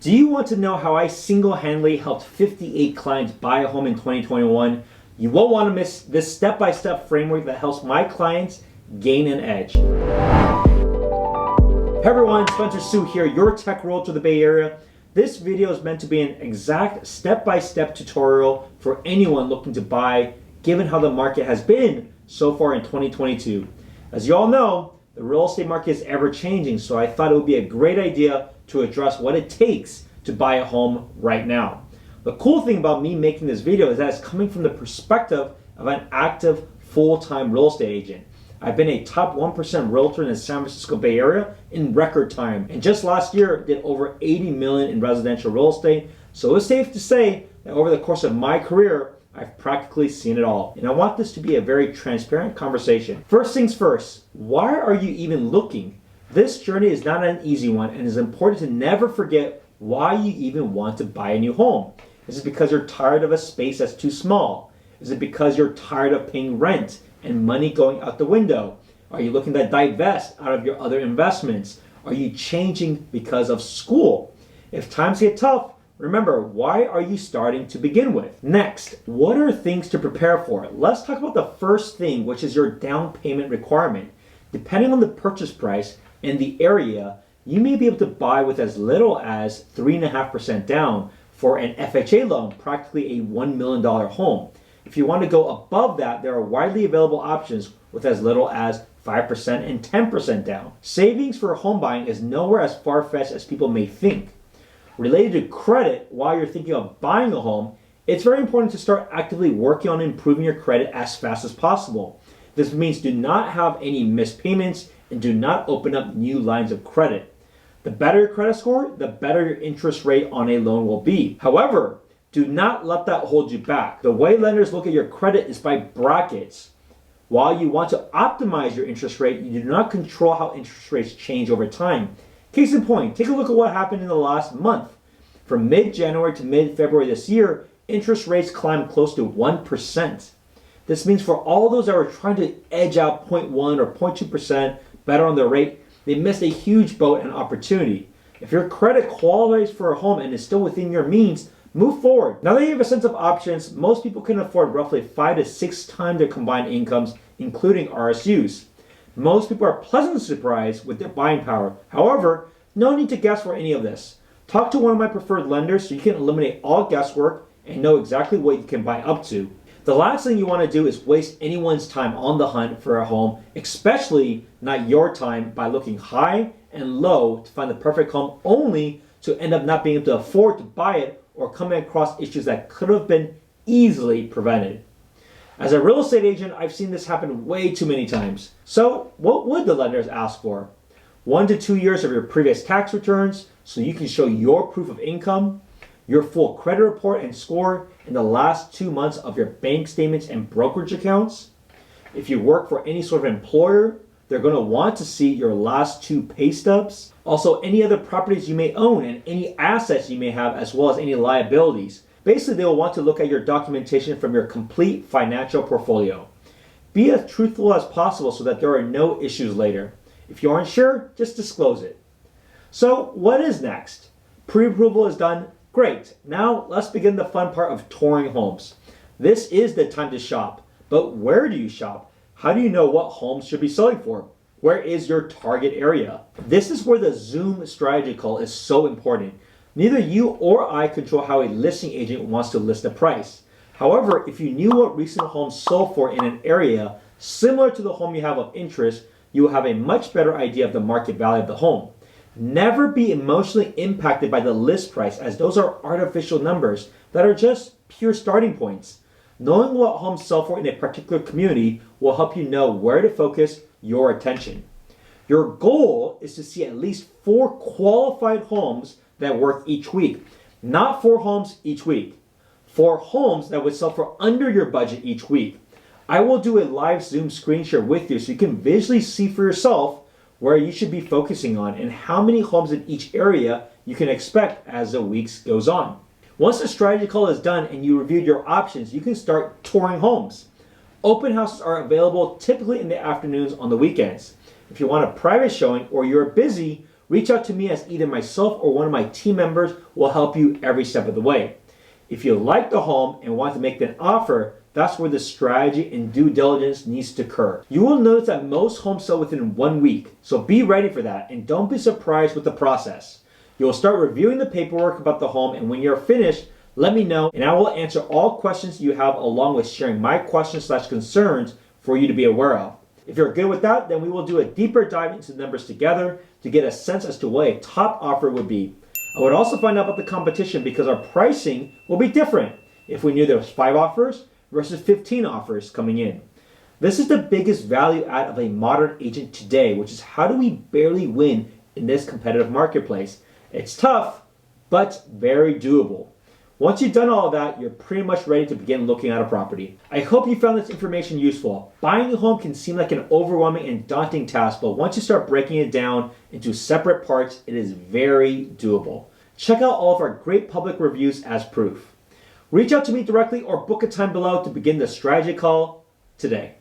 Do you want to know how I single-handedly helped 58 clients buy a home in 2021? You won't want to miss this step-by-step framework that helps my clients gain an edge. Hey everyone, Spencer Sue here, your tech realtor of the Bay Area. This video is meant to be an exact step-by-step tutorial for anyone looking to buy, given how the market has been so far in 2022. As you all know, the real estate market is ever changing, so I thought it would be a great idea to address what it takes to buy a home right now. The cool thing about me making this video is that it's coming from the perspective of an active full-time real estate agent. I've been a top 1% realtor in the San Francisco Bay Area in record time, and just last year did over 80 million in residential real estate. So it's safe to say that over the course of my career, I've practically seen it all. And I want this to be a very transparent conversation. First things first, why are you even looking? This journey is not an easy one, and it's important to never forget why you even want to buy a new home. Is it because you're tired of a space that's too small? Is it because you're tired of paying rent and money going out the window? Are you looking to divest out of your other investments? Are you changing because of school? If times get tough, remember, why are you starting to begin with? Next, what are things to prepare for? Let's talk about the first thing, which is your down payment requirement. Depending on the purchase price and the area, you may be able to buy with as little as 3.5% down for an FHA loan, practically a $1 million home. If you want to go above that, there are widely available options with as little as 5% and 10% down. Savings for home buying is nowhere as far-fetched as people may think. Related to credit, while you're thinking of buying a home, it's very important to start actively working on improving your credit as fast as possible. This means do not have any missed payments and do not open up new lines of credit. The better your credit score, the better your interest rate on a loan will be. However, do not let that hold you back. The way lenders look at your credit is by brackets. While you want to optimize your interest rate, you do not control how interest rates change over time. Case in point, take a look at what happened in the last month. From mid-January to mid-February this year, interest rates climbed close to 1%. This means for all those that were trying to edge out 0.1 or 0.2% better on their rate, they missed a huge boat and opportunity. If your credit qualifies for a home and is still within your means, move forward. Now that you have a sense of options, most people can afford roughly 5 to 6 times their combined incomes, including RSUs. Most people are pleasantly surprised with their buying power. However, no need to guess for any of this. Talk to one of my preferred lenders so you can eliminate all guesswork and know exactly what you can buy up to. The last thing you want to do is waste anyone's time on the hunt for a home, especially not your time, by looking high and low to find the perfect home only to end up not being able to afford to buy it or coming across issues that could have been easily prevented. As a real estate agent, I've seen this happen way too many times. So what would the lenders ask for? 1 to 2 years of your previous tax returns so you can show your proof of income, your full credit report and score in the last 2 months of your bank statements and brokerage accounts. If you work for any sort of employer, they're going to want to see your last 2 pay stubs. Also, any other properties you may own and any assets you may have, as well as any liabilities. Basically, they will want to look at your documentation from your complete financial portfolio. Be as truthful as possible so that there are no issues later. If you aren't sure, just disclose it. So, what is next? Pre-approval is done. Great. Now, let's begin the fun part of touring homes. This is the time to shop. But where do you shop? How do you know what homes should be selling for? Where is your target area? This is where the Zoom strategy call is so important. Neither you or I control how a listing agent wants to list a price. However, if you knew what recent homes sold for in an area similar to the home you have of interest, you will have a much better idea of the market value of the home. Never be emotionally impacted by the list price, as those are artificial numbers that are just pure starting points. Knowing what homes sell for in a particular community will help you know where to focus your attention. Your goal is to see at least 4 qualified homes that work each week. Not 4 homes each week. 4 homes that would sell for under your budget each week. I will do a live Zoom screen share with you so you can visually see for yourself where you should be focusing on and how many homes in each area you can expect as the weeks goes on. Once the strategy call is done and you reviewed your options, you can start touring homes. Open houses are available typically in the afternoons on the weekends. If you want a private showing or you're busy, reach out to me, as either myself or one of my team members will help you every step of the way. If you like the home and want to make an offer, that's where the strategy and due diligence needs to occur. You will notice that most homes sell within 1 week, so be ready for that and don't be surprised with the process. You will start reviewing the paperwork about the home, and when you're finished, let me know and I will answer all questions you have, along with sharing my questions/concerns for you to be aware of. If you're good with that, then we will do a deeper dive into the numbers together to get a sense as to what a top offer would be. I would also find out about the competition, because our pricing will be different if we knew there was 5 offers versus 15 offers coming in. This is the biggest value add of a modern agent today, which is how do we barely win in this competitive marketplace. It's tough, but very doable. Once you've done all of that, you're pretty much ready to begin looking at a property. I hope you found this information useful. Buying a home can seem like an overwhelming and daunting task, but once you start breaking it down into separate parts, it is very doable. Check out all of our great public reviews as proof. Reach out to me directly or book a time below to begin the strategy call today.